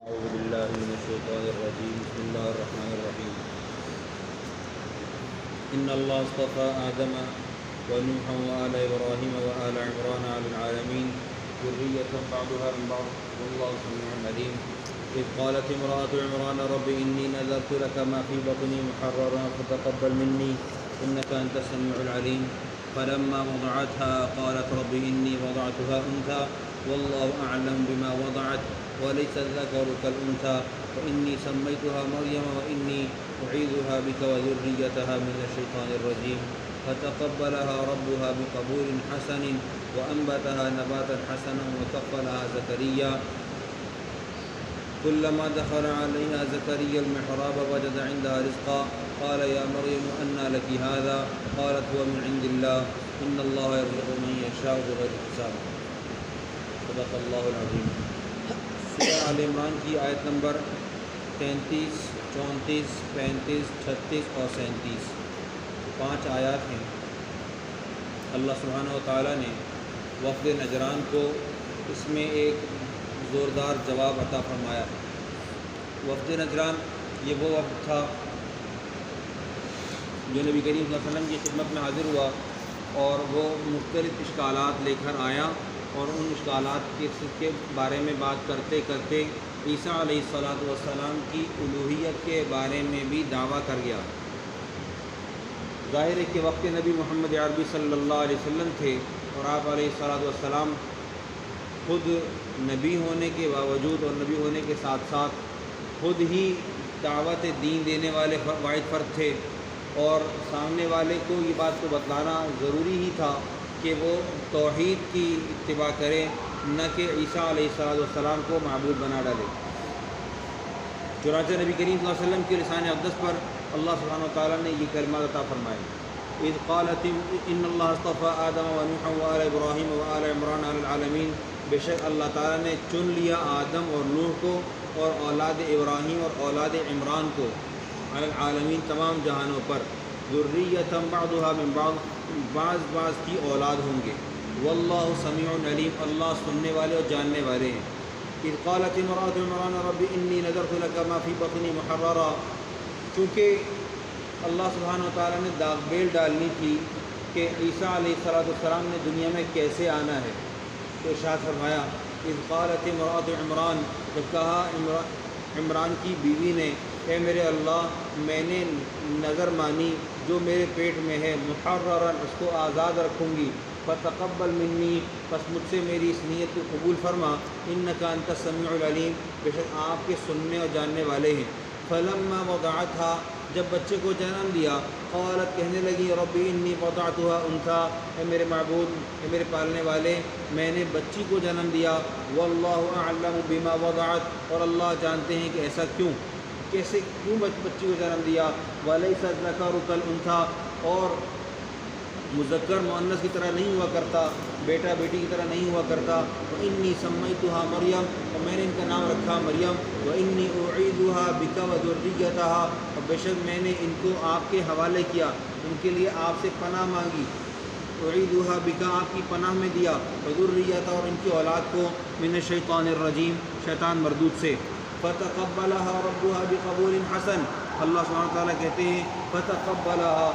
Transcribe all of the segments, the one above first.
أعوذ بالله من الشيطان الرجيم بسم الله الرحمن الرحيم إن الله اصطفى آدم ونوحا وآل إبراهيم وآل عمران على العالمين ذرية بعضها من بعض والله سميع عليم إذ قالت امرأة عمران رب إني نذرت لك ما في بطني محررا فتقبل مني إنك أنت السميع العليم فلما وضعتها قالت رب إني وضعتها أنثى والله أعلم بما وضعت وليس الذكر كالأنثى وإني سميتها مريم وإني أعيذها بك وذريتها من الشيطان الرجيم فتقبلها ربها بقبول حسن وأنبتها نباتا حسنا وكفلها زكريا كلما دخل عليها زكريا المحراب وجد عندها رزقا قال يا مريم أنى لك هذا قالت هو من عند الله إن الله يرزق من يشاء بغير حساب صدق اللہ العظیم۔ سورہ آل عمران کی آیت نمبر 33، 34، 35، 36 اور 37 5 آیات ہیں۔ اللہ سبحانہ و تعالیٰ نے وفد نجران کو اس میں ایک زوردار جواب عطا فرمایا ہے۔ وفد نجران یہ وہ وفد تھا جو نبی کریم صلی اللہ علیہ وسلم کی خدمت میں حاضر ہوا اور وہ مختلف اشکالات لے کر آیا اور ان اشکالات کے بارے میں بات کرتے کرتے عیسیٰ علیہ السلام کی الوہیت کے بارے میں بھی دعویٰ کر گیا۔ ظاہر ہے کہ وقت نبی محمد عربی صلی اللہ علیہ وسلم تھے اور آپ علیہ السلام خود نبی ہونے کے باوجود اور نبی ہونے کے ساتھ ساتھ خود ہی دعوت دین دینے والے واحد فرد تھے اور سامنے والے کو یہ بات کو بتلانا ضروری ہی تھا کہ وہ توحید کی اتباع کرے، نہ کہ عیسیٰ علیہ السلام کو معبود بنا ڈالے۔ چنانچہ نبی کریم صلی اللہ علیہ وسلم کے لسان اقدس پر اللہ سبحانہ و تعالیٰ نے یہ کلمات عطا فرمائے۔ اذ قالت ان اللہ اصطفى آدم ونوحا وآل ابراہیم وآل عمران علی العالمین، بے شک اللہ تعالیٰ نے چن لیا آدم اور نوح کو اور اولاد ابراہیم اور اولاد عمران کو علی العالمین تمام جہانوں پر، ذریۃ بعضها من بعض بعض کی اولاد ہوں گے۔ واللہ سمیع علیم، اللہ سننے والے اور جاننے والے ہیں۔ اذ قالت امرأة عمران رب انی نذرت لك ما فی بطنی محررا، چونکہ اللہ سبحانہ و تعالیٰ نے داغ بیل ڈالنی تھی کہ عیسیٰ علیہ السلام نے دنیا میں کیسے آنا ہے، تو ارشاد فرمایا اذ قالت امرأة عمران، جب کہا عمران کی بیوی نے اے میرے اللہ میں نے نظر مانی جو میرے پیٹ میں ہے، محررن اس کو آزاد رکھوں گی، فتقبل منی پس مجھ سے میری اس نیت کو قبول فرما، انک انت السمیع العلیم، بے شک آپ کے سننے اور جاننے والے ہیں۔ فلما وضعتها، جب بچے کو جنم دیا، قالت کہنے لگی رب انی وضعتها انثى، اے میرے معبود اے میرے پالنے والے میں نے بچی کو جنم دیا، واللہ اعلم بما وضعت، اور اللہ جانتے ہیں کہ ایسا کیوں بچی کو جنم دیا، ولیس الذکر کالانثی، اور مذکر مؤنث کی طرح نہیں ہوا کرتا، بیٹا بیٹی کی طرح نہیں ہوا کرتا۔ وانی سمیتها مریم، اور میں نے ان کا نام رکھا مریم، وانی اعیذها بک وذریتها، اور بے شک میں نے ان کو آپ کے حوالے کیا، ان کے لیے آپ سے پناہ مانگی، اعیذها بک آپ کی پناہ میں دیا، وذریتها اور ان کی اولاد کو، من الشیطان الرجیم شیطان مردود سے۔ فتقبلها ربها بقبول حسن، اللہ سبحانہ وتعالیٰ کہتے ہیں فتقبلها،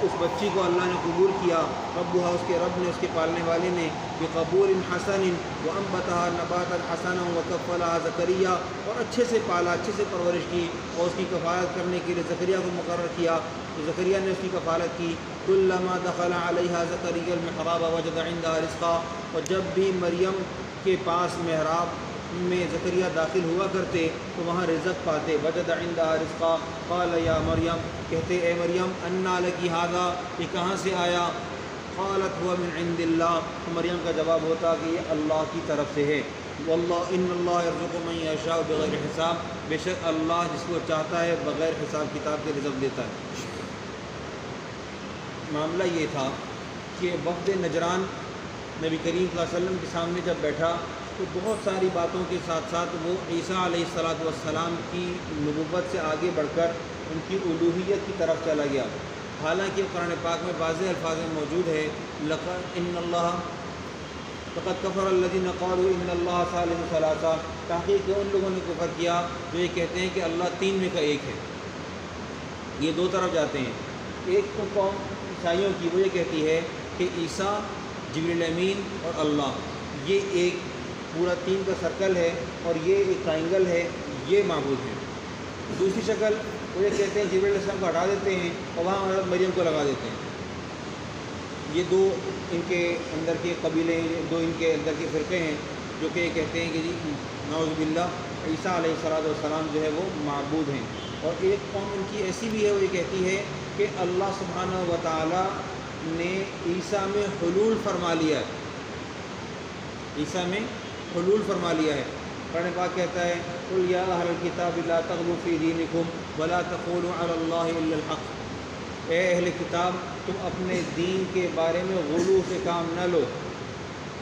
اس بچی کو اللہ نے قبول کیا، ربها اس کے رب نے اس کے پالنے والے نے، بقبول حسن وانبتها نباتا حسنا وکفلها زکریا، اور اچھے سے پالا، اچھے سے پرورش کی اور اس کی کفالت کرنے کے لیے زکریا کو مقرر کیا، تو زکریا نے اس کی کفالت کی۔ کلما دخل علیہا زکریا المحراب وجد عندها رزقا، اور جب بھی مریم کے پاس محراب میں زکریا داخل ہوا کرتے تو وہاں رزق پاتے، وجد عندها رزقا، قال یا مریم، کہتے اے مریم انا لکی ھذا، یہ کہاں سے آیا، قالت هو من عند اللہ، تو مریم کا جواب ہوتا کہ یہ اللہ کی طرف سے ہے، واللہ ان اللہ یرزق من یشاء بغیر حساب، بے شک اللہ جس کو چاہتا ہے بغیر حساب کتاب کے رزق دیتا ہے۔ معاملہ یہ تھا کہ وفد نجران نبی کریم صلی اللہ علیہ وسلم کے سامنے جب بیٹھا تو بہت ساری باتوں کے ساتھ ساتھ وہ عیسیٰ علیہ السلام کی نبوت سے آگے بڑھ کر ان کی الوہیت کی طرف چلا گیا، حالانکہ قرآن پاک میں واضح الفاظ میں موجود ہے لقد ان اللہ فقد کفر الذین قالوا ان اللہ ثالث ثلاثہ، تحقیق ان لوگوں نے کفر کیا جو یہ کہتے ہیں کہ اللہ تین میں کا ایک ہے۔ یہ دو طرف جاتے ہیں، ایک تو قوم عیسائیوں کی، وہ یہ کہتی ہے کہ عیسیٰ، جبریل امین اور اللہ یہ ایک پورا تین کا سرکل ہے اور یہ ایک ٹرائنگل ہے، یہ معبود ہے۔ دوسری شکل وہ یہ کہتے ہیں جبریل علیہ السلام کو ہٹا دیتے ہیں اور وہاں حضرت مریم کو لگا دیتے ہیں۔ یہ دو ان کے اندر کے قبیلے، دو ان کے اندر کے فرقے ہیں جو کہ یہ کہتے ہیں کہ جی نعوذ باللہ عیسیٰ علیہ السلام جو ہے وہ معبود ہیں۔ اور ایک قوم ان کی ایسی بھی ہے، وہ یہ کہتی ہے کہ اللہ سبحانہ و تعالیٰ نے عیسیٰ میں حلول فرما لیا ہے، عیسیٰ میں حلول فرما لیا ہے۔ قرآن پاک کہتا ہے قُلْ يَا أَهْلَ الْكِتَابِ لَا تَغْلُوا فِي دِينِكُمْ وَلَا تَقُولُوا عَلَى اللَّهِ إِلَّا الْحَقَّ، اے اہل کتاب تم اپنے دین کے بارے میں غلو سے کام نہ لو،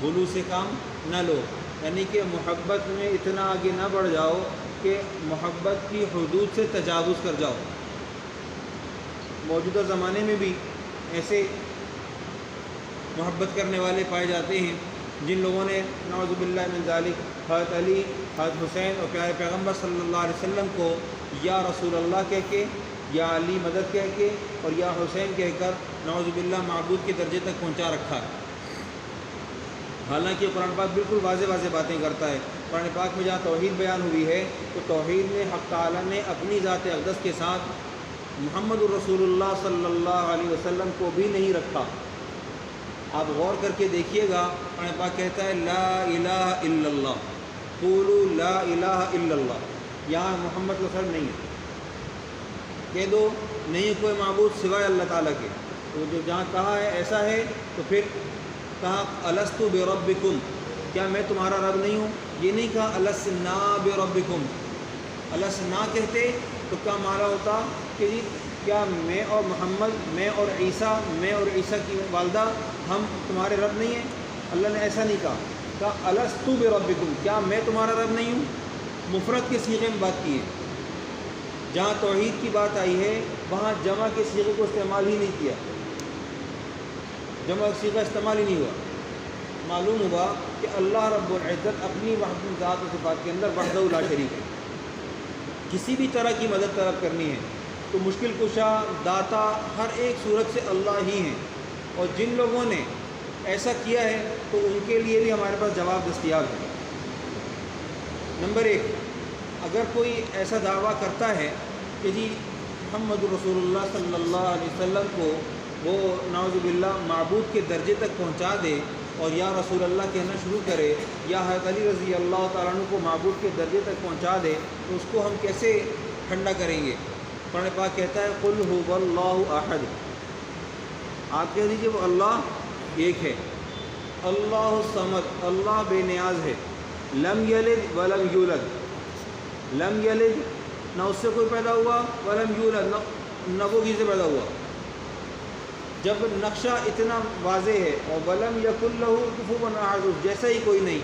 غلو سے کام نہ لو، یعنی کہ محبت میں اتنا آگے نہ بڑھ جاؤ کہ محبت کی حدود سے تجاوز کر جاؤ۔ موجودہ زمانے میں بھی ایسے محبت کرنے والے پائے جاتے ہیں جن لوگوں نے نعوذ باللہ من ذالک حضرت علی، حضرت حسین اور پیارے پیغمبر صلی اللہ علیہ وسلم کو یا رسول اللہ کہہ کے، یا علی مدد کہہ کے اور یا حسین کہہ کر نعوذ باللہ معبود کے درجے تک پہنچا رکھا ہے۔ حالانکہ قرآن پاک بالکل واضح واضح باتیں کرتا ہے۔ قرآن پاک میں جہاں توحید بیان ہوئی ہے تو توحید میں حق تعالیٰ نے اپنی ذات اقدس کے ساتھ محمد الرسول اللہ صلی اللہ علیہ وسلم کو بھی نہیں رکھا۔ آپ غور کر کے دیکھیے گا، قرآن پاک کہتا ہے لا الہ الا اللہ، قولوا لا الہ الا اللہ، یہاں محمد کا فرق نہیں ہے، کہہ دو نہیں کوئی معبود سوائے اللہ تعالیٰ کے۔ تو جو جہاں کہا ہے ایسا ہے تو پھر کہا الست بربکم، کیا میں تمہارا رب نہیں ہوں؟ یہ نہیں کہا السنا بربکم۔ السنا کہتے تو کیا مانا ہوتا کہ جی کیا میں اور محمد، میں اور عیسیٰ کی والدہ ہم تمہارے رب نہیں ہیں؟ اللہ نے ایسا نہیں کہا الست بربکم، کیا میں تمہارا رب نہیں ہوں؟ مفرد کے صیغے میں بات کی ہے۔ جہاں توحید کی بات آئی ہے وہاں جمع کے صیغے کو استعمال ہی نہیں کیا، جمع کا صیغہ استعمال ہی نہیں ہوا۔ معلوم ہوا کہ اللہ رب العزت اپنی وحدت ذات و صفات کے اندر وحدہ لا شریک ہے۔ کسی بھی طرح کی مدد طلب کرنی ہے تو مشکل کشا، داتا، ہر ایک صورت سے اللہ ہی ہیں، اور جن لوگوں نے ایسا کیا ہے تو ان کے لیے بھی ہمارے پاس جواب دستیاب ہے۔ نمبر ایک، اگر کوئی ایسا دعویٰ کرتا ہے کہ جی محمد رسول اللہ صلی اللہ علیہ وسلم کو وہ نعوذ باللہ معبود کے درجے تک پہنچا دے اور یا رسول اللہ کہنا شروع کرے، یا حضرت علی رضی اللہ تعالیٰ عنہ کو معبود کے درجے تک پہنچا دے، تو اس کو ہم کیسے ٹھنڈا کریں گے؟ قرآن پاک کہتا ہے قل هو اللہ احد، آپ کہہ دیجیے وہ اللہ ایک ہے، اللہ الصمد، اللہ بے نیاز ہے، لم یلد ولم یولد، لم یلد نہ اس سے کوئی پیدا ہوا، ولم یولد نہ وہ کسی سے پیدا ہوا۔ جب نقشہ اتنا واضح ہے اور ولم یکن لہ کفوا احد، جیسا ہی کوئی نہیں،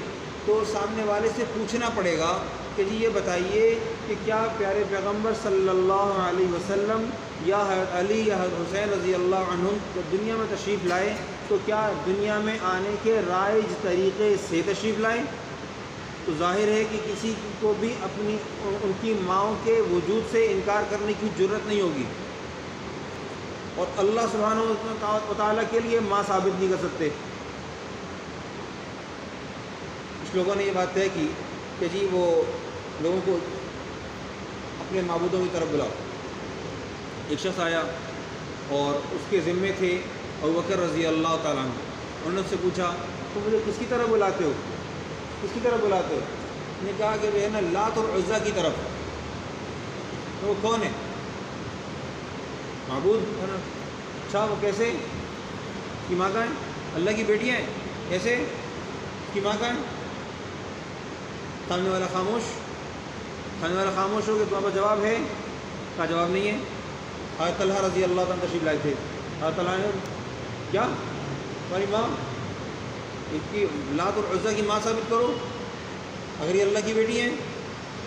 تو سامنے والے سے پوچھنا پڑے گا کہ جی یہ بتائیے کہ کیا پیارے پیغمبر صلی اللہ علیہ وسلم یا حضرت علی یا حضرت حسین رضی اللہ عنہم جب دنیا میں تشریف لائے تو کیا دنیا میں آنے کے رائج طریقے سے تشریف لائے؟ تو ظاہر ہے کہ کسی کو بھی اپنی ان کی ماؤں کے وجود سے انکار کرنے کی جرت نہیں ہوگی، اور اللہ سبحانہ و تعالیٰ کے لیے ماں ثابت نہیں کر سکتے۔ کچھ لوگوں نے یہ بات طے کی کہ جی وہ لوگوں کو اپنے معبودوں کی طرف بلاؤ۔ ایک شخص آیا اور اس کے ذمے تھے ابوبکر رضی اللہ تعالیٰ عنہ، انہوں نے اس سے پوچھا تو مجھے کس کی طرف بلاتے ہو، کس کی طرف بلاتے ہو؟ نے کہا کہ جو ہے نا لات اور عزا کی طرف۔ تو وہ کون ہے؟ معبود ہے نا۔ اچھا وہ کیسے؟ اس کی ماں کا ہے، اللہ کی بیٹیاں ہیں، کیسے؟ اس کی ماں کا ہے۔ سامنے والا خاموش، سامنے والا خاموش ہو کہ تمہارا جواب ہے؟ کا جواب نہیں ہے۔ حضرت طلحہ رضی اللہ تعالیٰ تشریف لائے تھے، حضرت طلحہ نے کیا تمہاری ماں، اس کی لات اور عزا کی ماں ثابت کرو، اگر یہ اللہ کی بیٹی ہیں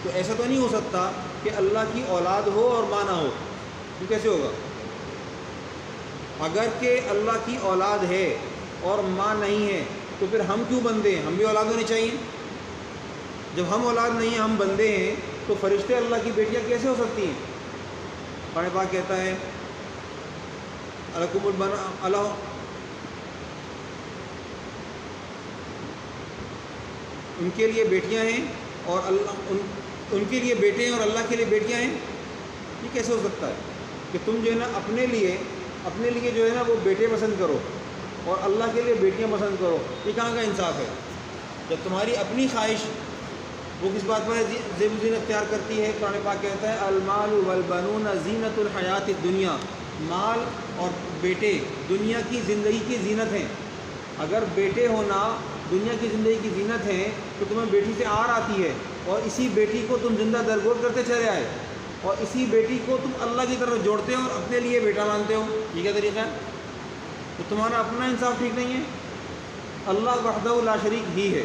تو ایسا تو نہیں ہو سکتا کہ اللہ کی اولاد ہو اور ماں نہ ہو، یہ کیسے ہوگا؟ اگر کہ اللہ کی اولاد ہے اور ماں نہیں ہے تو پھر ہم کیوں بندے ہیں؟ ہم بھی اولاد ہونی چاہیے۔ جب ہم اولاد نہیں ہیں، ہم بندے ہیں، تو فرشتے اللہ کی بیٹیاں کیسے ہو سکتی ہیں؟ قرآن پاک کہتا ہے الکم اللہ ان کے لیے بیٹیاں ہیں اور اللہ ان کے لیے بیٹے ہیں اور اللہ کے لیے بیٹیاں ہیں۔ یہ کیسے ہو سکتا ہے کہ تم جو ہے نا اپنے لیے جو ہے نا وہ بیٹے پسند کرو اور اللہ کے لیے بیٹیاں پسند کرو؟ یہ کہاں کا انصاف ہے؟ جب تمہاری اپنی خواہش وہ کس بات پر زیب و زینت اختیار کرتی ہے؟ قرآن پاک کہتا ہے المال والبنون زینت الحیات الدنیا، مال اور بیٹے دنیا کی زندگی کی زینت ہیں۔ اگر بیٹے ہونا دنیا کی زندگی کی زینت ہیں تو تمہیں بیٹی سے آر آتی ہے اور اسی بیٹی کو تم زندہ درگور کرتے چلے آئے اور اسی بیٹی کو تم اللہ کی طرف جوڑتے ہو اور اپنے لیے بیٹا مانتے ہو۔ یہ کیا طریقہ ہے؟ تو تمہارا اپنا انصاف ٹھیک نہیں ہے، اللہ وحدہ لا شریک ہی ہے۔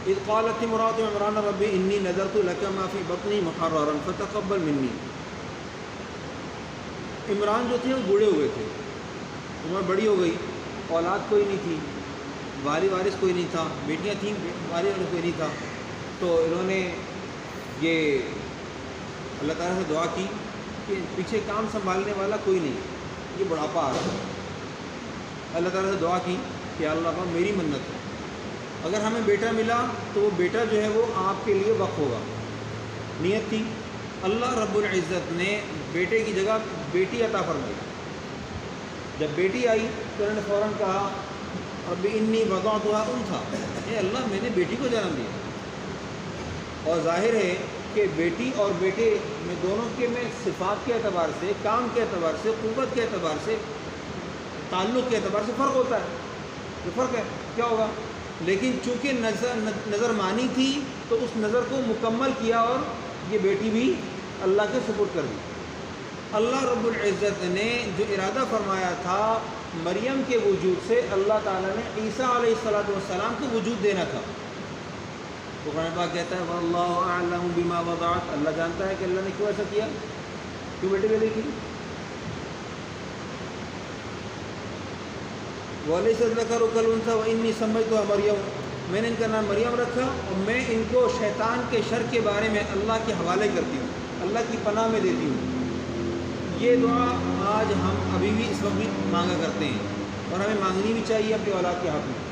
اذ قالت امرأة عمران رب انی نذرت لك ما فی بطنی محررا فتقبل منی۔ عمران جو تھے وہ بوڑھے ہوئے تھے، عمر بڑی ہو گئی، اولاد کوئی نہیں تھی، وارث کوئی نہیں تھا، بیٹیاں تھیں وارث کوئی نہیں تھا، تو انہوں نے یہ اللہ تعالیٰ سے دعا کی کہ پیچھے کام سنبھالنے والا کوئی نہیں، یہ بڑھاپا آ رہا ہے۔ اللہ تعالیٰ سے دعا کی کہ اللہ کا میری منت ہے، اگر ہمیں بیٹا ملا تو وہ بیٹا جو ہے وہ آپ کے لیے وقف ہوگا۔ نیت تھی، اللہ رب العزت نے بیٹے کی جگہ بیٹی عطا فرمائی۔ جب بیٹی آئی تو انہوں نے فوراً کہا رب انی وضعتها انثی، اے اللہ میں نے بیٹی کو جنم دیا۔ اور ظاہر ہے کہ بیٹی اور بیٹے میں دونوں کے میں صفات کے اعتبار سے، کام کے اعتبار سے، قوت کے اعتبار سے، تعلق کے اعتبار سے فرق ہوتا ہے۔ جو فرق ہے کیا ہوگا؟ لیکن چونکہ نظر مانی تھی تو اس نظر کو مکمل کیا اور یہ بیٹی بھی اللہ کے سپرد کر دی۔ اللہ رب العزت نے جو ارادہ فرمایا تھا مریم کے وجود سے، اللہ تعالیٰ نے عیسیٰ علیہ السلام کو وجود دینا تھا۔ تو قرآن پاک کہتا ہے واللہ اعلم بما وضعت، اللہ جانتا ہے کہ اللہ نے کیوں ایسا کیا، کیوں بیٹے پیدا کی۔ وَلَيْسَ الذَّكَرُ كَالْأُنثَىٰ وَإِنِّي سَمَّيْتُهَا مَرْيَمَ، میں نے ان کا نام مریم رکھا اور میں ان کو شیطان کے شر کے بارے میں اللہ کے حوالے کرتی ہوں، اللہ کی پناہ میں دیتی ہوں۔ یہ دعا آج ہم ابھی بھی اس وقت بھی مانگا کرتے ہیں اور ہمیں مانگنی بھی چاہیے اپنے اولاد کے حق میں۔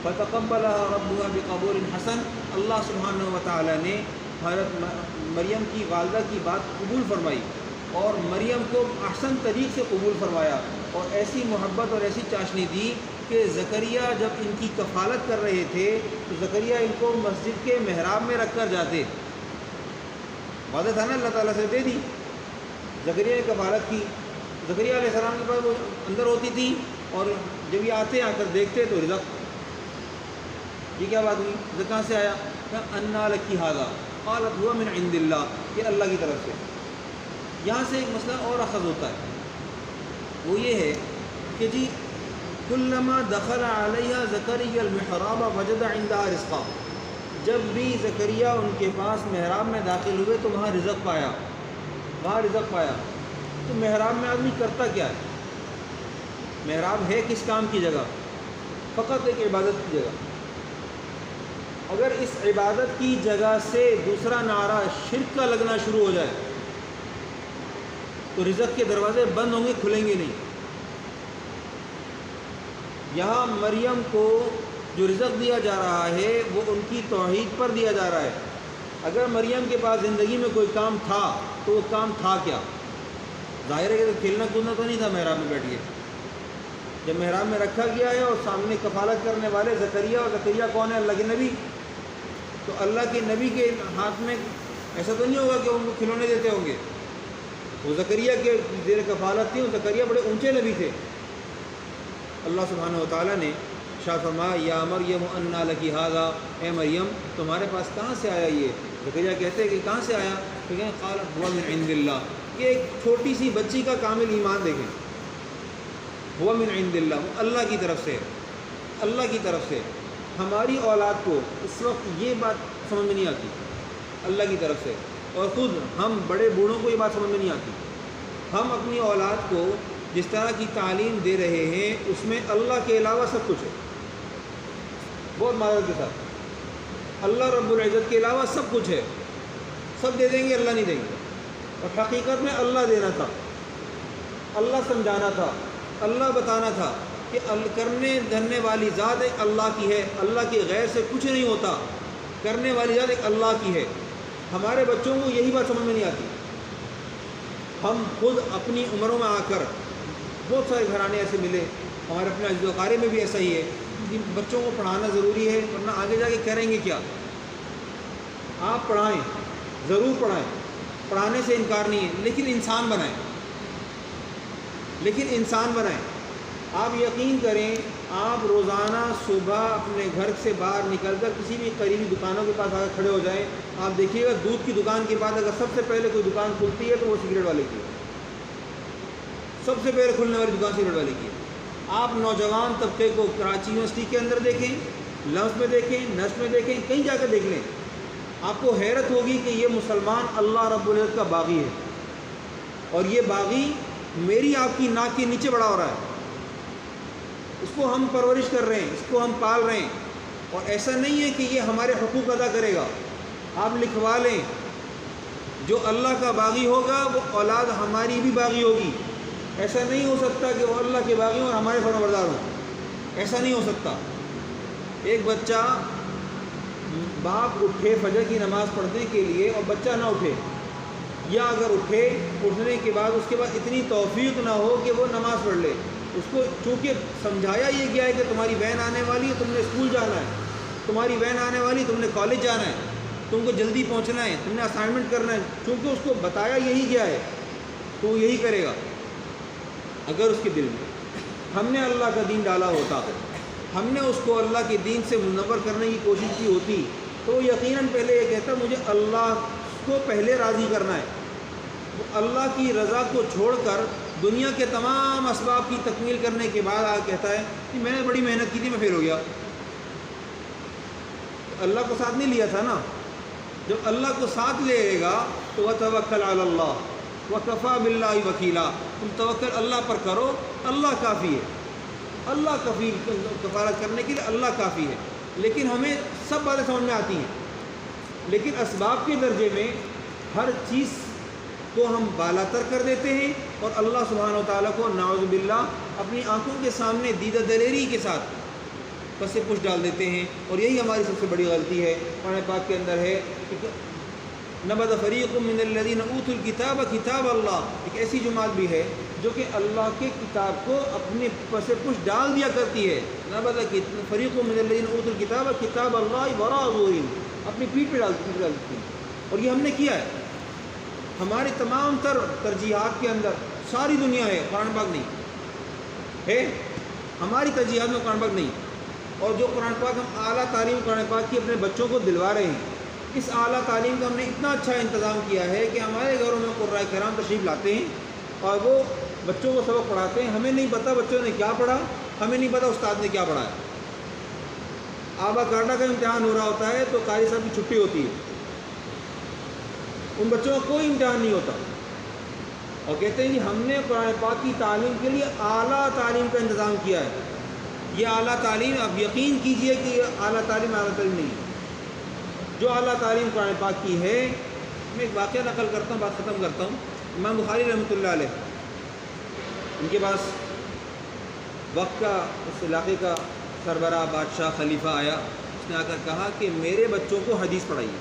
فَتَقَبَّلَهَا رَبُّهَا بِقَبُولٍ حَسَنٍ، اللہ سبحانہ و تعالیٰ نے حضرت مریم کی والدہ کی بات قبول فرمائی اور مریم کو احسن طریق سے قبول فرمایا اور ایسی محبت اور ایسی چاشنی دی کہ زکریا جب ان کی کفالت کر رہے تھے تو زکریا ان کو مسجد کے محراب میں رکھ کر جاتے۔ وعدہ تھا نا اللہ تعالیٰ سے، دے دی۔ زکریا نے کفالت کی، زکریا علیہ السلام کے پاس وہ اندر ہوتی تھی اور جب یہ آتے آ کر دیکھتے تو رزق، یہ کیا بات ہوئی، رزق کہاں سے آیا؟ انا لکی ھذا قالت هو من عند اللہ، یہ اللہ کی طرف سے۔ یہاں سے ایک مسئلہ اور اخذ ہوتا ہے، وہ یہ ہے کہ جی کلما دخل علیہ زکریا المحراب وجد عندها رزقا، جب بھی زکریا ان کے پاس محراب میں داخل ہوئے تو وہاں رزق پایا، وہاں رزق پایا۔ تو محراب میں آدمی کرتا کیا ہے؟ محراب ہے کس کام کی جگہ؟ فقط ایک عبادت کی جگہ۔ اگر اس عبادت کی جگہ سے دوسرا نعرہ شرک کا لگنا شروع ہو جائے تو رزق کے دروازے بند ہوں گے، کھلیں گے نہیں۔ یہاں مریم کو جو رزق دیا جا رہا ہے وہ ان کی توحید پر دیا جا رہا ہے۔ اگر مریم کے پاس زندگی میں کوئی کام تھا تو وہ کام تھا کیا؟ ظاہر ہے کہ کھیلنا کودنا تو نہیں تھا محراب میں بیٹھ کے۔ جب محراب میں رکھا گیا ہے اور سامنے کفالت کرنے والے زکریا، اور زکریا کون ہے؟ اللہ کے نبی۔ تو اللہ کے نبی کے ہاتھ میں ایسا تو نہیں ہوگا کہ ان کو کھلونے دیتے ہوں گے۔ وہ زکریا کے زیر کفالت تھی، وہ زکریا بڑے اونچے نبی تھے۔ اللہ سبحانہ و تعالیٰ نے شاہ فرمایا یا مریم انا لکی ھذا، اے مریم تمہارے پاس کہاں سے آیا یہ؟ زکریا کہتے ہیں کہ کہاں سے آیا؟ تو کہیں قالت هو من عند اللہ، یہ ایک چھوٹی سی بچی کا کامل ایمان دیکھیں، هو من عند اللہ، وہ اللہ کی طرف سے، اللہ کی طرف سے۔ ہماری اولاد کو اس وقت یہ بات سمجھ میں نہیں آتی اللہ کی طرف سے، اور خود ہم بڑے بوڑھوں کو یہ بات سمجھ میں نہیں آتی۔ ہم اپنی اولاد کو جس طرح کی تعلیم دے رہے ہیں اس میں اللہ کے علاوہ سب کچھ ہے۔ بہت معذرت کے ساتھ. اللہ رب العزت کے علاوہ سب کچھ ہے، سب دے دیں گے، اللہ نہیں دیں گے. اور حقیقت میں اللہ دینا تھا، اللہ سمجھانا تھا، اللہ بتانا تھا کہ کرنے دھرنے والی ذات ایک اللہ کی ہے، اللہ کے غیر سے کچھ نہیں ہوتا، کرنے والی ذات ایک اللہ کی ہے. ہمارے بچوں کو یہی بات سمجھ میں نہیں آتی. ہم خود اپنی عمروں میں آ کر بہت سارے گھرانے ایسے ملے، ہمارے اپنے عزیز و اقارب میں بھی ایسا ہی ہے کہ بچوں کو پڑھانا ضروری ہے ورنہ آگے جا کے کریں گے کیا. آپ پڑھائیں، ضرور پڑھائیں، پڑھانے سے انکار نہیں ہے، لیکن انسان بنائیں، لیکن انسان بنائیں. آپ یقین کریں، آپ روزانہ صبح اپنے گھر سے باہر نکل کر کسی بھی قریبی دکانوں کے پاس آ کر کھڑے ہو جائیں، آپ دیکھیے گا دودھ کی دکان کے بعد اگر سب سے پہلے کوئی دکان کھلتی ہے تو وہ سگریٹ والے کی ہے، سب سے پہلے کھلنے والی دکان سگریٹ والے کی ہے. آپ نوجوان طبقے کو کراچی یونیورسٹی کے اندر دیکھیں، لمس میں دیکھیں، نس میں دیکھیں، کہیں جا کر دیکھ لیں، آپ کو حیرت ہوگی کہ یہ مسلمان اللہ رب العزت کا باغی ہے، اور یہ باغی میری آپ کی ناک کے نیچے بڑا ہو رہا ہے. اس کو ہم پرورش کر رہے ہیں، اس کو ہم پال رہے ہیں، اور ایسا نہیں ہے کہ یہ ہمارے حقوق ادا کرے گا. آپ لکھوا لیں، جو اللہ کا باغی ہوگا وہ اولاد ہماری بھی باغی ہوگی. ایسا نہیں ہو سکتا کہ وہ اللہ کے باغی ہوں اور ہمارے فرمانبردار ہوں، ایسا نہیں ہو سکتا. ایک بچہ، باپ اٹھے فجر کی نماز پڑھنے کے لیے اور بچہ نہ اٹھے، یا اگر اٹھے اٹھنے کے بعد اس کے بعد اتنی توفیق نہ ہو کہ وہ نماز پڑھ لے. اس کو چونکہ سمجھایا یہ گیا ہے کہ تمہاری وین آنے والی ہے، تم نے اسکول جانا ہے، تمہاری وین آنے والی، تم نے کالج جانا ہے، تم کو جلدی پہنچنا ہے، تم نے اسائنمنٹ کرنا ہے، چونکہ اس کو بتایا یہی گیا ہے تو وہ یہی کرے گا. اگر اس کے دل میں ہم نے اللہ کا دین ڈالا ہوتا، ہم نے اس کو اللہ کے دین سے منور کرنے کی کوشش کی ہوتی، تو یقیناً پہلے یہ کہتا مجھے اللہ کو پہلے راضی کرنا ہے. وہ اللہ کی رضا کو چھوڑ کر دنیا کے تمام اسباب کی تکمیل کرنے کے بعد آ کہتا ہے کہ میں نے بڑی محنت کی تھی، میں فیل ہو گیا. اللہ کو ساتھ نہیں لیا تھا نا. جب اللہ کو ساتھ لے گا تو وَتَوَكَّلْ عَلَى اللَّهِ وَكَفَى بِاللَّهِ وَكِيلًا. تم توکل اللہ پر کرو، اللہ کافی ہے، اللہ کفارت کرنے کے لیے اللہ کافی ہے. لیکن ہمیں سب باتیں سمجھ میں آتی ہیں، لیکن اسباب کے درجے میں ہر چیز کو ہم بالا تر کر دیتے ہیں، اور اللہ سبحانہ و تعالیٰ کو نعوذ باللہ اپنی آنکھوں کے سامنے دیدہ دلیری کے ساتھ پس پش ڈال دیتے ہیں. اور یہی ہماری سب سے بڑی غلطی ہے. قرآن پاک کے اندر ہے کہ نبذ فریق من الذین اوتوا الکتاب کتاب اللہ، ایک ایسی جماعت بھی ہے جو کہ اللہ کے کتاب کو اپنے پس پش ڈال دیا کرتی ہے. نبذ فریق من الذین اوتوا الکتاب کتاب اللہ وراء ظہورہم، اپنی پیٹھ پہ ڈالتی ہیں. اور یہ ہم نے کیا ہے. ہماری تمام تر ترجیحات کے اندر ساری دنیا ہے، قرآن پاک نہیں ہے. ہماری ترجیحات میں قرآن پاک نہیں. اور جو قرآن پاک ہم اعلیٰ تعلیم قرآن پاک کی اپنے بچوں کو دلوا رہے ہیں، اس اعلیٰ تعلیم کا ہم نے اتنا اچھا انتظام کیا ہے کہ ہمارے گھروں میں قرآء کرام تشریف لاتے ہیں اور وہ بچوں کو سبق پڑھاتے ہیں. ہمیں نہیں پتہ بچوں نے کیا پڑھا، ہمیں نہیں پتہ استاد نے کیا پڑھایا. آبا کاٹا کا امتحان ہو رہا ہوتا ہے تو قاری صاحب کی چھٹی ہوتی ہے، ان بچوں کا کوئی امتحان نہیں ہوتا، اور کہتے ہیں کہ ہم نے قرآن پاک کی تعلیم کے لیے اعلیٰ تعلیم کا انتظام کیا ہے. یہ اعلیٰ تعلیم، اب یقین کیجئے کہ یہ اعلیٰ تعلیم نہیں ہے. جو اعلیٰ تعلیم قرآن پاک کی ہے، میں ایک واقعہ نقل کرتا ہوں، بات ختم کرتا ہوں. امام بخاری رحمۃ اللہ علیہ، ان کے پاس وقت کا اس علاقے کا سربراہ بادشاہ خلیفہ آیا. اس نے آ کر کہا کہ میرے بچوں کو حدیث پڑھائیے.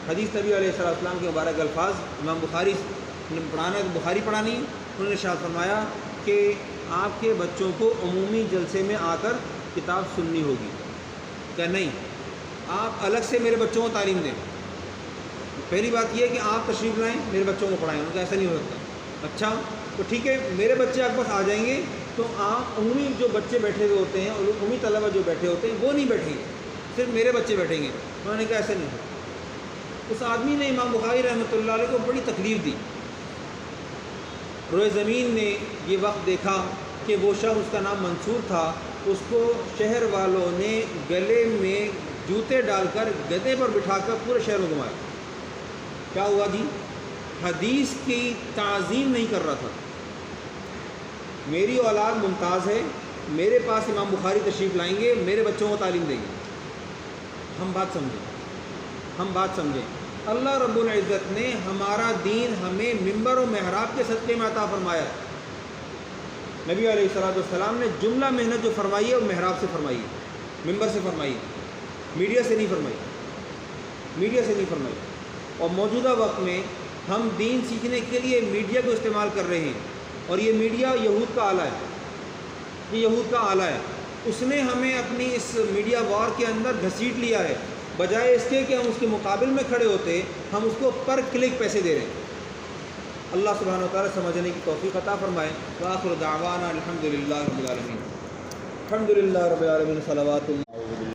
حدیث نبی علیہ السلام کے مبارک الفاظ امام بخاری نے پڑھانا ہے، بخاری پڑھانی ہے. انہوں نے ارشاد فرمایا کہ آپ کے بچوں کو عمومی جلسے میں آ کر کتاب سننی ہوگی. کہ نہیں، آپ الگ سے میرے بچوں کو تعلیم دیں. پہلی بات یہ ہے کہ آپ تشریف لائیں، میرے بچوں کو پڑھائیں. ان کا ایسا نہیں ہو سکتا. اچھا تو ٹھیک ہے، میرے بچے آپ پاس آ جائیں گے تو آپ عمومی جو بچے بیٹھے ہوئے ہوتے ہیں اور عمومی طلبہ جو بیٹھے ہوتے ہیں وہ نہیں بیٹھیں گے، صرف میرے بچے بیٹھیں گے. انہوں نے کہا ایسا نہیں ہو. اس آدمی نے امام بخاری رحمۃ اللہ علیہ کو بڑی تکلیف دی. روئے زمین نے یہ وقت دیکھا کہ وہ شخص، اس کا نام منصور تھا، اس کو شہر والوں نے گلے میں جوتے ڈال کر گدے پر بٹھا کر پورے شہر میں گھمایا. کیا ہوا جی؟ حدیث کی تعظیم نہیں کر رہا تھا. میری اولاد ممتاز ہے، میرے پاس امام بخاری تشریف لائیں گے، میرے بچوں کو تعلیم دیں گے۔ ہم بات سمجھیں، اللہ رب العزت نے ہمارا دین ہمیں ممبر و محراب کے صدقے میں عطا فرمایا۔ نبی علیہ السلام نے جملہ محنت جو فرمائی ہے وہ محراب سے فرمائی ہے، ممبر سے فرمائی ہے، میڈیا سے نہیں فرمائی۔ اور موجودہ وقت میں ہم دین سیکھنے کے لیے میڈیا کو استعمال کر رہے ہیں، اور یہ میڈیا یہود کا آلہ ہے، اس نے ہمیں اپنی اس میڈیا وار کے اندر گھسیٹ لیا ہے۔ بجائے اس کے کہ ہم اس کے مقابل میں کھڑے ہوتے، ہم اس کو پر کلک پیسے دے رہے ہیں۔ اللہ سبحانہ و تعالیٰ سمجھنے کی توفیق عطا فرمائے۔ وآخر دعوانا الحمدللہ رب العالمین۔ الحمدللہ رب العالمین، صلوات اللہ